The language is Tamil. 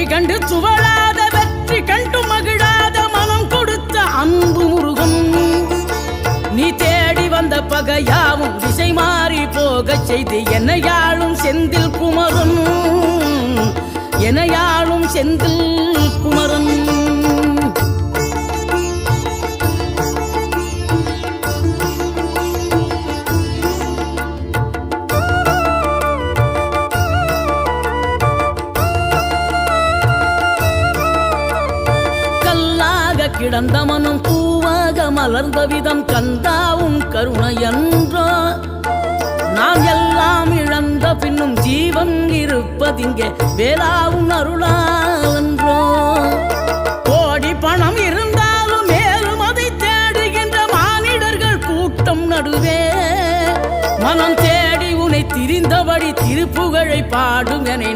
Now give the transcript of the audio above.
வழி கண்டு துவளாத வெற்றி கண்டு மகிழாத மனம் கொடுத்த அன்பு முருகன். நீ தேடி வந்த பகையாவும் திசை மாறி போகச் செய்து என்னையாளும் செந்தில் குமரன், என்னையாளும் செந்தில் குமரன். கிடந்த மனம் பூவாக மலர்ந்த விதம் கந்தாவும் கருணை என்றோ. நாம் எல்லாம் இழந்த பின்னும் ஜீவன் இருப்பதிங்கே வேளாவும் அருளாவென்றோ. கோடி பணம் இருந்தாலும் மேலும் அதை தேடுகின்ற மானிடர்கள் கூட்டம் நடுவே மனம் தேடி உனை திரிந்தபடி திருப்புகழை பாடும் என